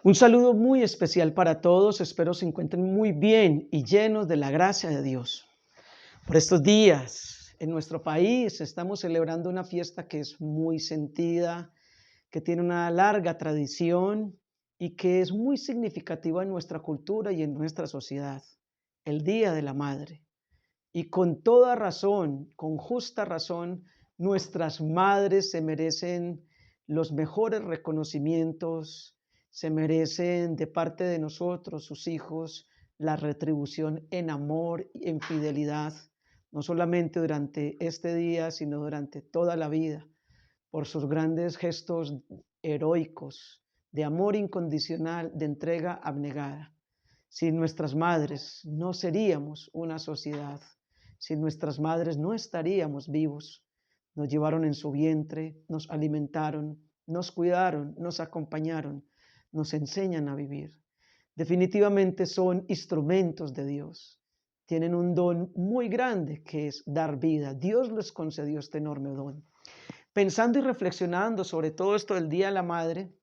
Un saludo muy especial para todos, espero se encuentren muy bien y llenos de la gracia de Dios. Por estos días, en nuestro país, estamos celebrando una fiesta que es muy sentida, que tiene una larga tradición y que es muy significativa en nuestra cultura y en nuestra sociedad, el Día de la Madre. Y con toda razón, con justa razón, nuestras madres se merecen los mejores reconocimientos, se merecen de parte de nosotros, sus hijos, la retribución en amor y en fidelidad, no solamente durante este día, sino durante toda la vida, por sus grandes gestos heroicos, de amor incondicional, de entrega abnegada. Sin nuestras madres no seríamos una sociedad. Sin nuestras madres no estaríamos vivos. Nos llevaron en su vientre, nos alimentaron, nos cuidaron, nos acompañaron, nos enseñan a vivir. Definitivamente son instrumentos de Dios. Tienen un don muy grande que es dar vida. Dios les concedió este enorme don. Pensando y reflexionando sobre todo esto del Día de la Madre,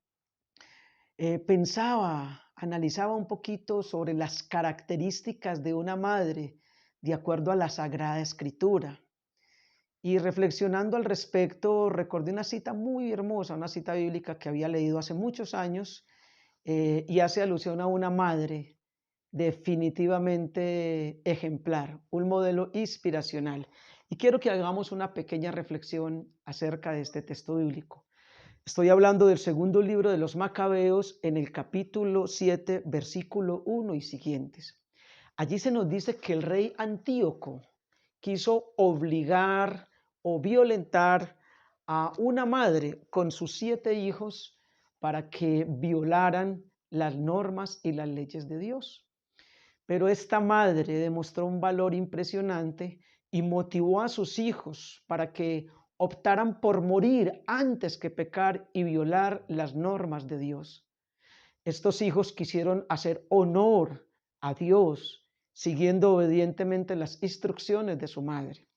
analizaba un poquito sobre las características de una madre de acuerdo a la Sagrada Escritura. Y reflexionando al respecto, recordé una cita muy hermosa, una cita bíblica que había leído hace muchos años y hace alusión a una madre definitivamente ejemplar, un modelo inspiracional. Y quiero que hagamos una pequeña reflexión acerca de este texto bíblico. Estoy hablando del segundo libro de los Macabeos en el capítulo 7, versículo 1 y siguientes. Allí se nos dice que el rey Antíoco quiso obligar o violentar a una madre con sus 7 hijos para que violaran las normas y las leyes de Dios. Pero esta madre demostró un valor impresionante y motivó a sus hijos para que optaran por morir antes que pecar y violar las normas de Dios. Estos hijos quisieron hacer honor a Dios, siguiendo obedientemente las instrucciones de su madre.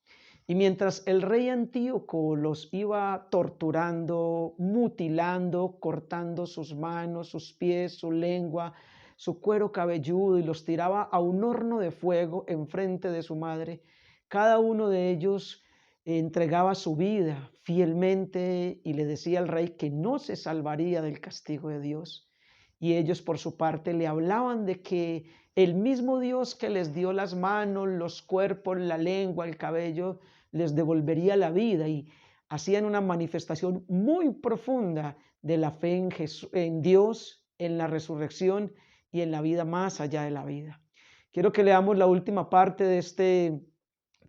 Y mientras el rey Antíoco los iba torturando, mutilando, cortando sus manos, sus pies, su lengua, su cuero cabelludo y los tiraba a un horno de fuego enfrente de su madre, cada uno de ellos entregaba su vida fielmente y le decía al rey que no se salvaría del castigo de Dios. Y ellos por su parte le hablaban de que el mismo Dios que les dio las manos, los cuerpos, la lengua, el cabello, les devolvería la vida y hacían una manifestación muy profunda de la fe en Dios, en la resurrección y en la vida más allá de la vida. Quiero que leamos la última parte de este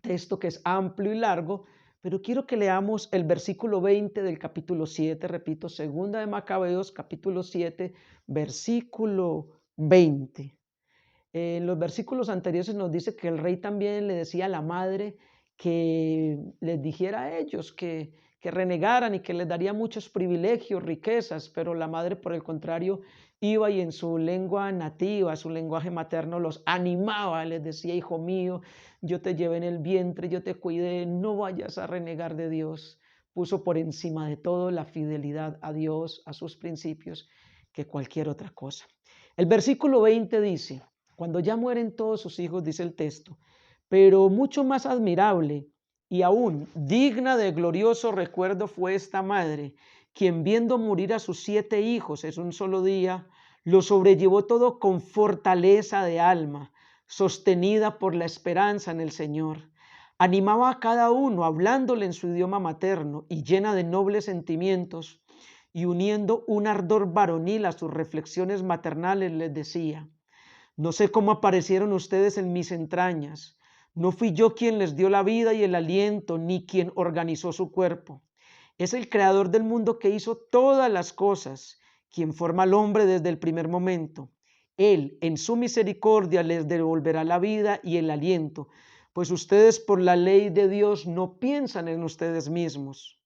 texto que es amplio y largo, pero quiero que leamos el versículo 20 del capítulo 7, repito, segunda de Macabeos, capítulo 7, versículo 20. En los versículos anteriores nos dice que el rey también le decía a la madre que les dijera a ellos que renegaran y que les daría muchos privilegios, riquezas, pero la madre por el contrario iba y en su lengua nativa, su lenguaje materno los animaba, les decía, hijo mío, yo te llevé en el vientre, yo te cuidé, no vayas a renegar de Dios. Puso por encima de todo la fidelidad a Dios, a sus principios, que cualquier otra cosa. El versículo 20 dice, cuando ya mueren todos sus hijos, dice el texto, pero mucho más admirable y aún digna de glorioso recuerdo fue esta madre, quien viendo morir a sus 7 hijos en un solo día, lo sobrellevó todo con fortaleza de alma, sostenida por la esperanza en el Señor. Animaba a cada uno hablándole en su idioma materno y llena de nobles sentimientos, y uniendo un ardor varonil a sus reflexiones maternales les decía, no sé cómo aparecieron ustedes en mis entrañas. No fui yo quien les dio la vida y el aliento, ni quien organizó su cuerpo. Es el creador del mundo que hizo todas las cosas, quien forma al hombre desde el primer momento. Él, en su misericordia, les devolverá la vida y el aliento, pues ustedes por la ley de Dios no piensan en ustedes mismos.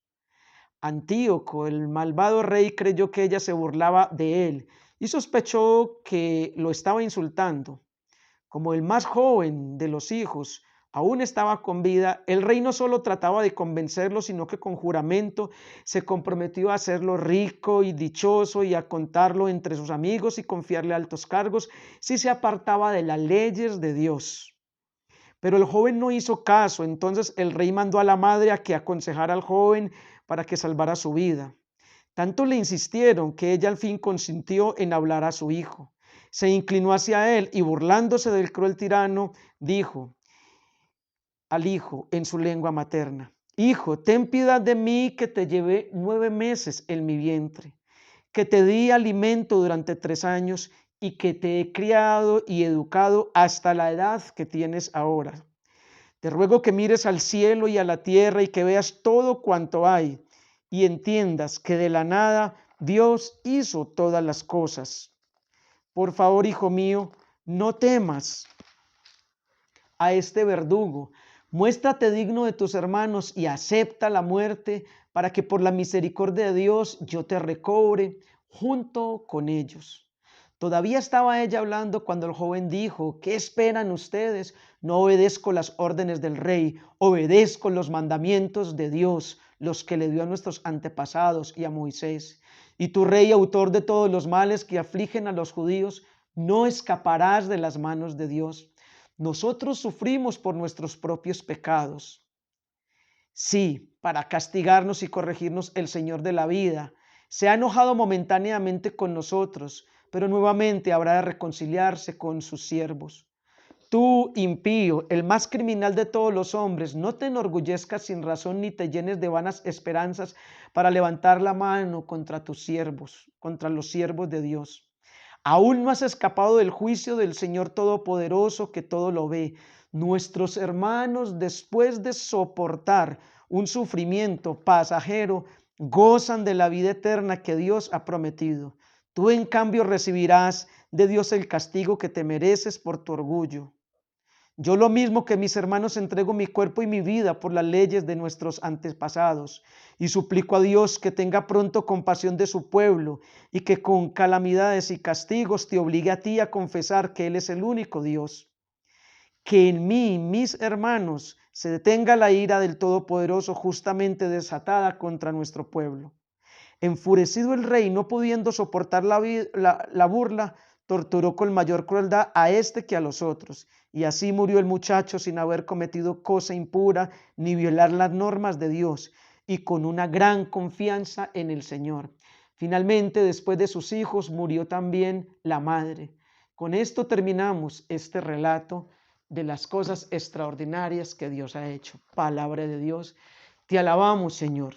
Antíoco, el malvado rey, creyó que ella se burlaba de él y sospechó que lo estaba insultando. Como el más joven de los hijos, aún estaba con vida, el rey no solo trataba de convencerlo, sino que con juramento se comprometió a hacerlo rico y dichoso y a contarlo entre sus amigos y confiarle altos cargos si se apartaba de las leyes de Dios. Pero el joven no hizo caso, entonces el rey mandó a la madre a que aconsejara al joven para que salvara su vida. Tanto le insistieron que ella al fin consintió en hablar a su hijo. Se inclinó hacia él y burlándose del cruel tirano, dijo al hijo en su lengua materna: Hijo, ten piedad de mí que te llevé 9 meses en mi vientre, que te di alimento durante 3 años y que te he criado y educado hasta la edad que tienes ahora. Te ruego que mires al cielo y a la tierra y que veas todo cuanto hay y entiendas que de la nada Dios hizo todas las cosas. Por favor, hijo mío, no temas a este verdugo. Muéstrate digno de tus hermanos y acepta la muerte para que por la misericordia de Dios yo te recobre junto con ellos. Todavía estaba ella hablando cuando el joven dijo: ¿Qué esperan ustedes? No obedezco las órdenes del rey, obedezco los mandamientos de Dios, los que le dio a nuestros antepasados y a Moisés. Y tu rey, autor de todos los males que afligen a los judíos, no escaparás de las manos de Dios. Nosotros sufrimos por nuestros propios pecados. Sí, para castigarnos y corregirnos el Señor de la vida se ha enojado momentáneamente con nosotros, pero nuevamente habrá de reconciliarse con sus siervos. Tú, impío, el más criminal de todos los hombres, no te enorgullezcas sin razón ni te llenes de vanas esperanzas para levantar la mano contra tus siervos, contra los siervos de Dios. Aún no has escapado del juicio del Señor Todopoderoso que todo lo ve. Nuestros hermanos, después de soportar un sufrimiento pasajero, gozan de la vida eterna que Dios ha prometido. Tú, en cambio, recibirás de Dios el castigo que te mereces por tu orgullo. Yo, lo mismo que mis hermanos, entrego mi cuerpo y mi vida por las leyes de nuestros antepasados y suplico a Dios que tenga pronto compasión de su pueblo y que con calamidades y castigos te obligue a ti a confesar que Él es el único Dios. Que en mí, mis hermanos, se detenga la ira del Todopoderoso justamente desatada contra nuestro pueblo. Enfurecido el rey, no pudiendo soportar la burla, torturó con mayor crueldad a este que a los otros. Y así murió el muchacho sin haber cometido cosa impura ni violar las normas de Dios, y con una gran confianza en el Señor. Finalmente, después de sus hijos, murió también la madre. Con esto terminamos este relato de las cosas extraordinarias que Dios ha hecho. Palabra de Dios. Te alabamos, Señor.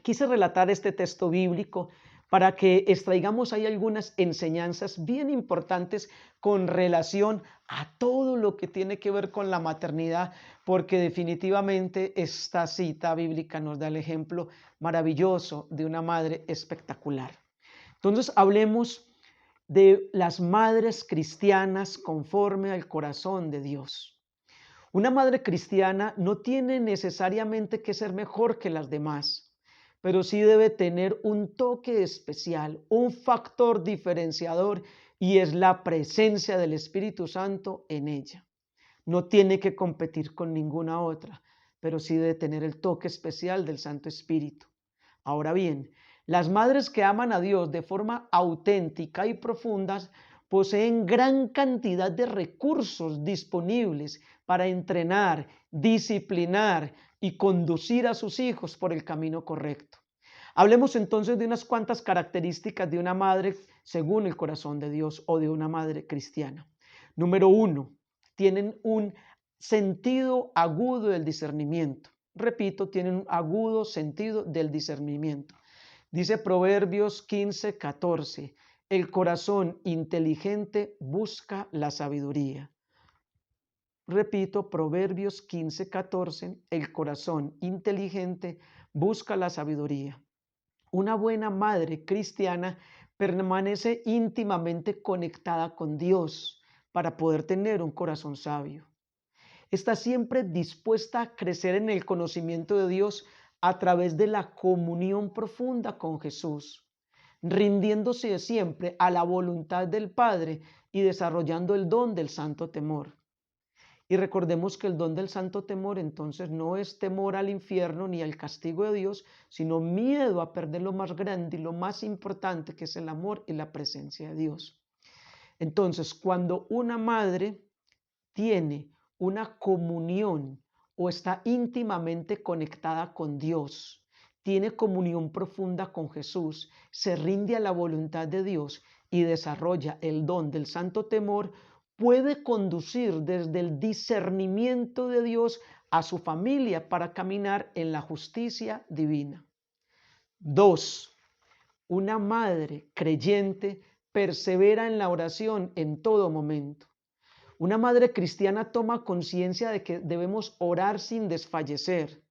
Quise relatar este texto bíblico para que extraigamos ahí algunas enseñanzas bien importantes con relación a todo lo que tiene que ver con la maternidad, porque definitivamente esta cita bíblica nos da el ejemplo maravilloso de una madre espectacular. Entonces, hablemos de las madres cristianas conforme al corazón de Dios. Una madre cristiana no tiene necesariamente que ser mejor que las demás, pero sí debe tener un toque especial, un factor diferenciador, y es la presencia del Espíritu Santo en ella. No tiene que competir con ninguna otra, pero sí debe tener el toque especial del Santo Espíritu. Ahora bien, las madres que aman a Dios de forma auténtica y profunda poseen gran cantidad de recursos disponibles para entrenar, disciplinar y conducir a sus hijos por el camino correcto. Hablemos entonces de unas cuantas características de una madre según el corazón de Dios o de una madre cristiana. Número 1, tienen un sentido agudo del discernimiento. Repito, tienen un agudo sentido del discernimiento. Dice Proverbios 15:14, el corazón inteligente busca la sabiduría. Repito, Proverbios 15:14, el corazón inteligente busca la sabiduría. Una buena madre cristiana permanece íntimamente conectada con Dios para poder tener un corazón sabio. Está siempre dispuesta a crecer en el conocimiento de Dios a través de la comunión profunda con Jesús, rindiéndose siempre a la voluntad del Padre y desarrollando el don del santo temor. Y recordemos que el don del santo temor entonces no es temor al infierno ni al castigo de Dios, sino miedo a perder lo más grande y lo más importante, que es el amor y la presencia de Dios. Entonces, cuando una madre tiene una comunión o está íntimamente conectada con Dios, tiene comunión profunda con Jesús, se rinde a la voluntad de Dios y desarrolla el don del santo temor, puede conducir desde el discernimiento de Dios a su familia para caminar en la justicia divina. 2. Una madre creyente persevera en la oración en todo momento. Una madre cristiana toma conciencia de que debemos orar sin desfallecer.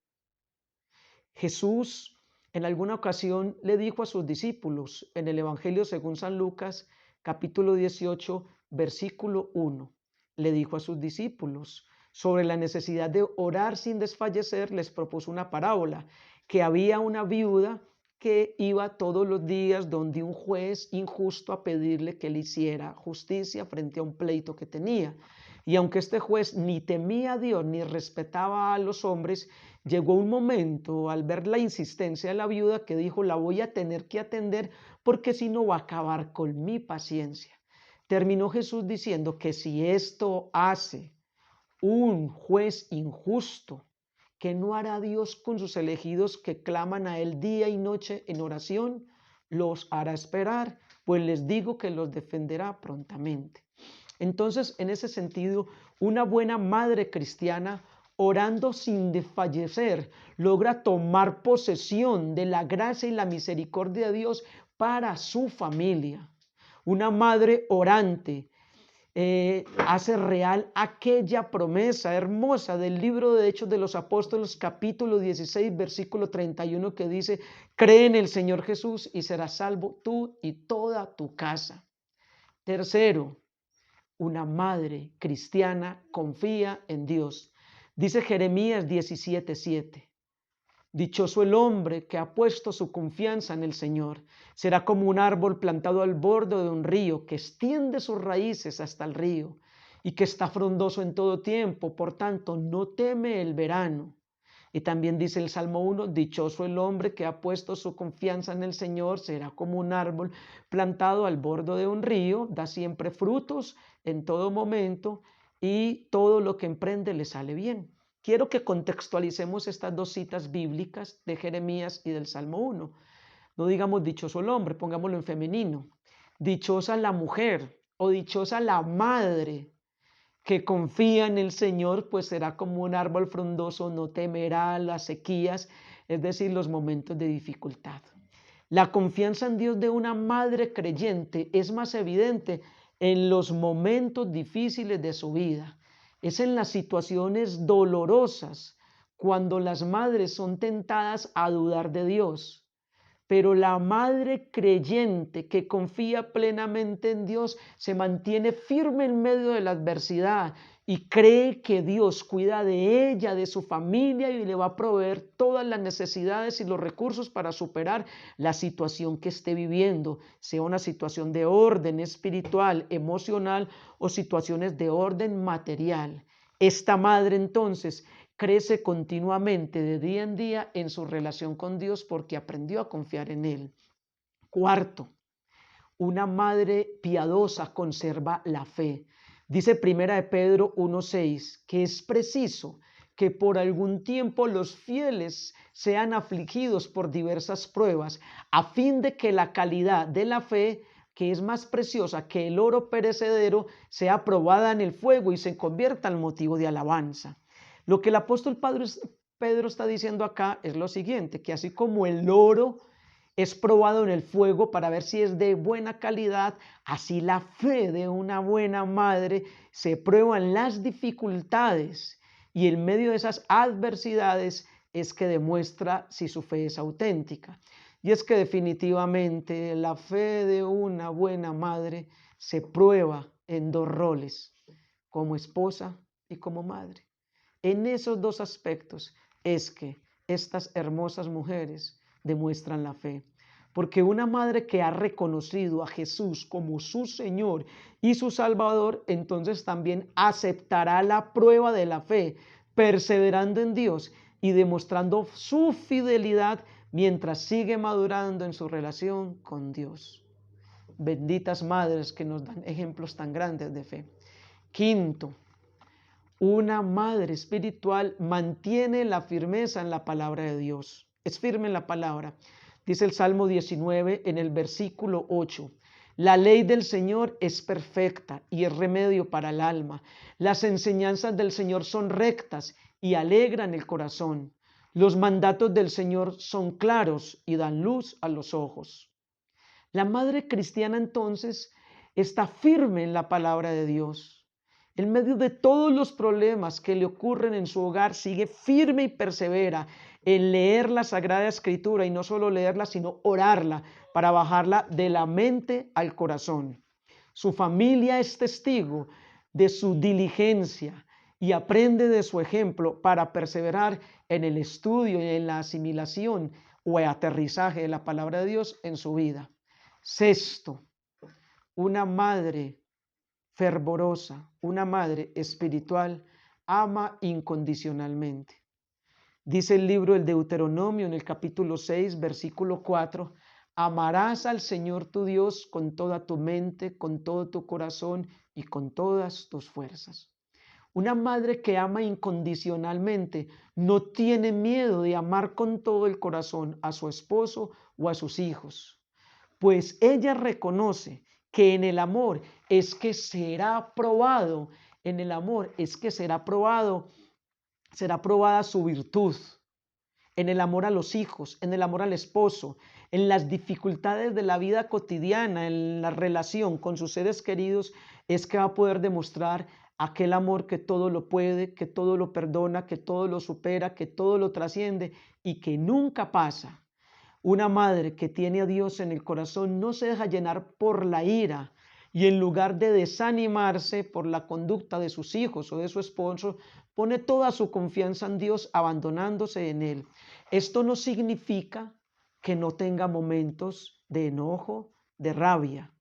Jesús en alguna ocasión le dijo a sus discípulos en el Evangelio según San Lucas, capítulo 18, versículo 1, le dijo a sus discípulos sobre la necesidad de orar sin desfallecer, les propuso una parábola, que había una viuda que iba todos los días donde un juez injusto a pedirle que le hiciera justicia frente a un pleito que tenía. Y aunque este juez ni temía a Dios ni respetaba a los hombres, llegó un momento al ver la insistencia de la viuda que dijo: la voy a tener que atender porque si no va a acabar con mi paciencia. Terminó Jesús diciendo que si esto hace un juez injusto, que no hará Dios con sus elegidos que claman a Él día y noche en oración, los hará esperar, pues les digo que los defenderá prontamente. Entonces, en ese sentido, una buena madre cristiana, orando sin desfallecer, logra tomar posesión de la gracia y la misericordia de Dios para su familia. Una madre orante hace real aquella promesa hermosa del libro de Hechos de los Apóstoles, capítulo 16, versículo 31, que dice: cree en el Señor Jesús y serás salvo tú y toda tu casa. Tercero, una madre cristiana confía en Dios. Dice Jeremías 17:7. Dichoso el hombre que ha puesto su confianza en el Señor. Será como un árbol plantado al borde de un río, que extiende sus raíces hasta el río y que está frondoso en todo tiempo. Por tanto, no teme el verano. Y también dice el Salmo 1, dichoso el hombre que ha puesto su confianza en el Señor, será como un árbol plantado al borde de un río, da siempre frutos en todo momento y todo lo que emprende le sale bien. Quiero que contextualicemos estas dos citas bíblicas de Jeremías y del Salmo 1. No digamos dichoso el hombre, pongámoslo en femenino. Dichosa la mujer o dichosa la madre que confía en el Señor, pues será como un árbol frondoso, no temerá las sequías, es decir, los momentos de dificultad. La confianza en Dios de una madre creyente es más evidente en los momentos difíciles de su vida. Es en las situaciones dolorosas cuando las madres son tentadas a dudar de Dios. Pero la madre creyente que confía plenamente en Dios se mantiene firme en medio de la adversidad y cree que Dios cuida de ella, de su familia, y le va a proveer todas las necesidades y los recursos para superar la situación que esté viviendo, sea una situación de orden espiritual, emocional o situaciones de orden material. Esta madre entonces crece continuamente de día en día en su relación con Dios porque aprendió a confiar en Él. Cuarto, una madre piadosa conserva la fe. Dice Primera de Pedro 1:6 que es preciso que por algún tiempo los fieles sean afligidos por diversas pruebas, a fin de que la calidad de la fe, que es más preciosa que el oro perecedero, sea probada en el fuego y se convierta en motivo de alabanza. Lo que el apóstol Pedro está diciendo acá es lo siguiente, que así como el oro es probado en el fuego para ver si es de buena calidad, así la fe de una buena madre se prueba en las dificultades y en medio de esas adversidades es que demuestra si su fe es auténtica. Y es que definitivamente la fe de una buena madre se prueba en dos roles, como esposa y como madre. En esos dos aspectos es que estas hermosas mujeres demuestran la fe. porque una madre que ha reconocido a Jesús como su Señor y su Salvador, entonces también aceptará la prueba de la fe, perseverando en Dios y demostrando su fidelidad mientras sigue madurando en su relación con Dios. Benditas madres que nos dan ejemplos tan grandes de fe. Quinto, una madre espiritual mantiene la firmeza en la palabra de Dios. Es firme en la palabra. Dice el Salmo 19 en el versículo 8. La ley del Señor es perfecta y es remedio para el alma. Las enseñanzas del Señor son rectas y alegran el corazón. Los mandatos del Señor son claros y dan luz a los ojos. La madre cristiana entonces está firme en la palabra de Dios. En medio de todos los problemas que le ocurren en su hogar, sigue firme y persevera en leer la Sagrada Escritura, y no solo leerla, sino orarla para bajarla de la mente al corazón. Su familia es testigo de su diligencia y aprende de su ejemplo para perseverar en el estudio y en la asimilación o aterrizaje de la palabra de Dios en su vida. Sexto, una madre fervorosa, una madre espiritual, ama incondicionalmente. Dice el libro del Deuteronomio en el capítulo 6, versículo 4, amarás al Señor tu Dios con toda tu mente, con todo tu corazón y con todas tus fuerzas. Una madre que ama incondicionalmente no tiene miedo de amar con todo el corazón a su esposo o a sus hijos, pues ella reconoce que en el amor es que será probado, en el amor es que será probada su virtud, en el amor a los hijos, en el amor al esposo, en las dificultades de la vida cotidiana, en la relación con sus seres queridos, es que va a poder demostrar aquel amor que todo lo puede, que todo lo perdona, que todo lo supera, que todo lo trasciende y que nunca pasa. Una madre que tiene a Dios en el corazón no se deja llenar por la ira, y en lugar de desanimarse por la conducta de sus hijos o de su esposo, pone toda su confianza en Dios, abandonándose en Él. Esto no significa que no tenga momentos de enojo, de rabia,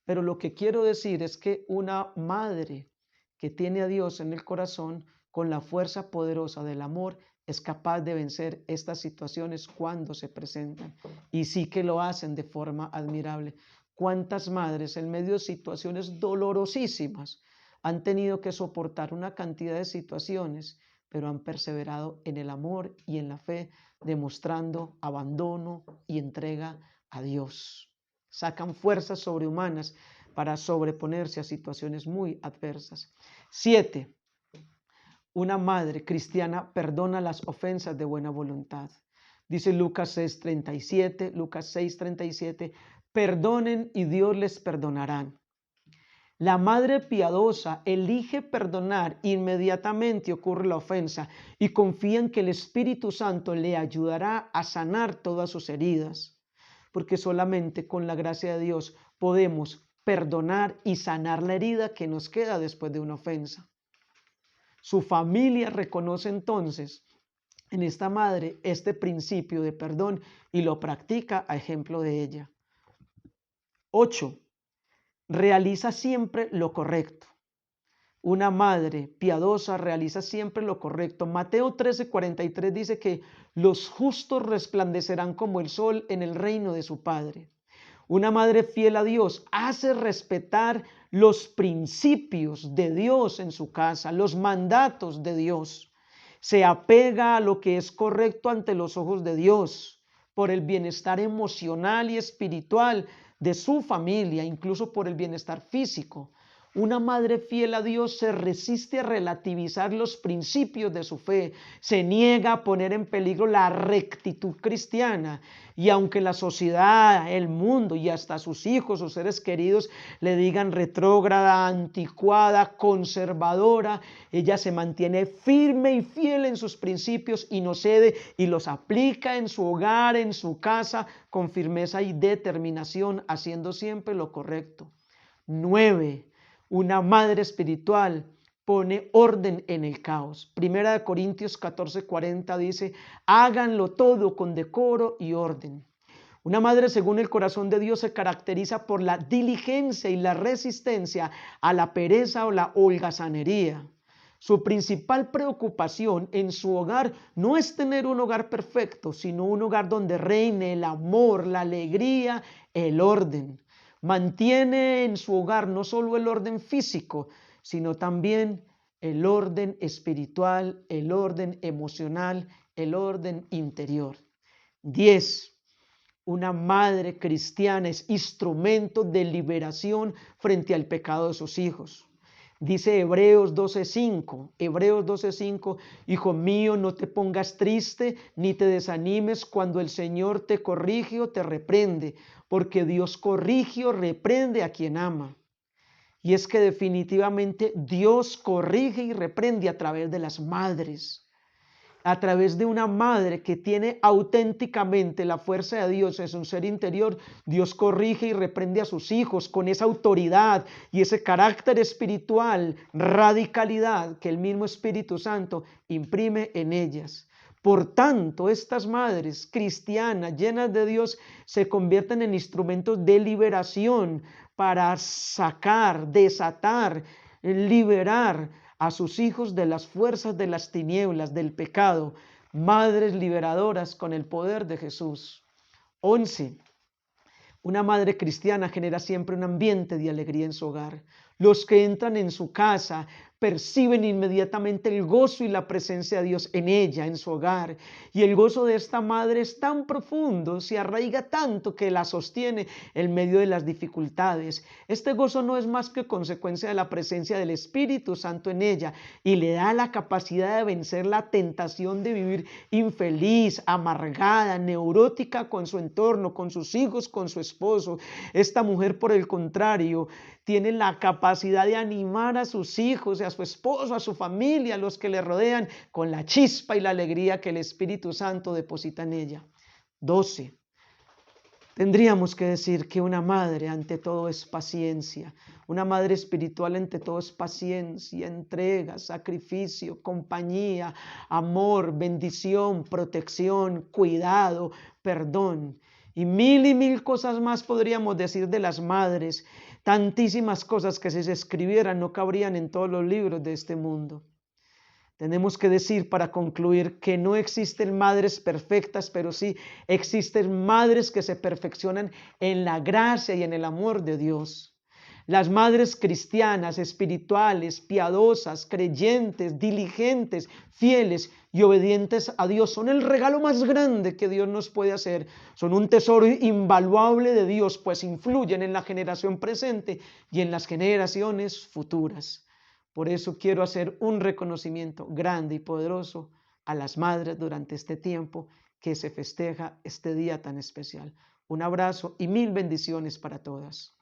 pero lo que quiero decir es que una madre que tiene a Dios en el corazón, con la fuerza poderosa del amor, es capaz de vencer estas situaciones cuando se presentan. Y sí que lo hacen de forma admirable. ¿Cuántas madres en medio de situaciones dolorosísimas han tenido que soportar una cantidad de situaciones, pero han perseverado en el amor y en la fe, demostrando abandono y entrega a Dios? Sacan fuerzas sobrehumanas para sobreponerse a situaciones muy adversas. 7. Una madre cristiana perdona las ofensas de buena voluntad. Dice Lucas 6:37, perdonen y Dios les perdonará. La madre piadosa elige perdonar inmediatamente ocurre la ofensa y confía en que el Espíritu Santo le ayudará a sanar todas sus heridas, porque solamente con la gracia de Dios podemos perdonar y sanar la herida que nos queda después de una ofensa. Su familia reconoce entonces en esta madre este principio de perdón y lo practica a ejemplo de ella. 8. Realiza siempre lo correcto. Una madre piadosa realiza siempre lo correcto. Mateo 13:43 dice que los justos resplandecerán como el sol en el reino de su Padre. Una madre fiel a Dios hace respetar los principios de Dios en su casa, los mandatos de Dios. Se apega a lo que es correcto ante los ojos de Dios, por el bienestar emocional y espiritual de su familia, incluso por el bienestar físico. Una madre fiel a Dios se resiste a relativizar los principios de su fe, se niega a poner en peligro la rectitud cristiana, y aunque la sociedad, el mundo y hasta sus hijos, sus seres queridos le digan retrógrada, anticuada, conservadora, ella se mantiene firme y fiel en sus principios y no cede y los aplica en su hogar, en su casa, con firmeza y determinación, haciendo siempre lo correcto. 9. Una madre espiritual pone orden en el caos. Primera de Corintios 14:40 dice, háganlo todo con decoro y orden. Una madre según el corazón de Dios se caracteriza por la diligencia y la resistencia a la pereza o la holgazanería. Su principal preocupación en su hogar no es tener un hogar perfecto, sino un hogar donde reine el amor, la alegría, el orden. Mantiene en su hogar no solo el orden físico, sino también el orden espiritual, el orden emocional, el orden interior. 10. Una madre cristiana es instrumento de liberación frente al pecado de sus hijos. Dice Hebreos 12:5, hijo mío, no te pongas triste ni te desanimes cuando el Señor te corrige o te reprende, porque Dios corrige o reprende a quien ama. Y es que definitivamente Dios corrige y reprende a través de las madres. A través de una madre que tiene auténticamente la fuerza de Dios en su ser interior, Dios corrige y reprende a sus hijos con esa autoridad y ese carácter espiritual, radicalidad que el mismo Espíritu Santo imprime en ellas. Por tanto, estas madres cristianas llenas de Dios se convierten en instrumentos de liberación para sacar, desatar, liberar a sus hijos de las fuerzas de las tinieblas, del pecado, madres liberadoras con el poder de Jesús. 11. Una madre cristiana genera siempre un ambiente de alegría en su hogar. Los que entran en su casa perciben inmediatamente el gozo y la presencia de Dios en ella, en su hogar. Y el gozo de esta madre es tan profundo, se arraiga tanto que la sostiene en medio de las dificultades. Este gozo no es más que consecuencia de la presencia del Espíritu Santo en ella y le da la capacidad de vencer la tentación de vivir infeliz, amargada, neurótica con su entorno, con sus hijos, con su esposo. Esta mujer, por el contrario, tiene la capacidad de animar a sus hijos, a su esposo, a su familia, a los que le rodean, con la chispa y la alegría que el Espíritu Santo deposita en ella. 12. Tendríamos que decir que una madre ante todo es paciencia. Una madre espiritual ante todo es paciencia, entrega, sacrificio, compañía, amor, bendición, protección, cuidado, perdón. Y mil cosas más podríamos decir de las madres. Tantísimas cosas que si se escribieran no cabrían en todos los libros de este mundo. Tenemos que decir para concluir que no existen madres perfectas, pero sí existen madres que se perfeccionan en la gracia y en el amor de Dios. Las madres cristianas, espirituales, piadosas, creyentes, diligentes, fieles y obedientes a Dios son el regalo más grande que Dios nos puede hacer. Son un tesoro invaluable de Dios, pues influyen en la generación presente y en las generaciones futuras. Por eso quiero hacer un reconocimiento grande y poderoso a las madres durante este tiempo que se festeja este día tan especial. Un abrazo y mil bendiciones para todas.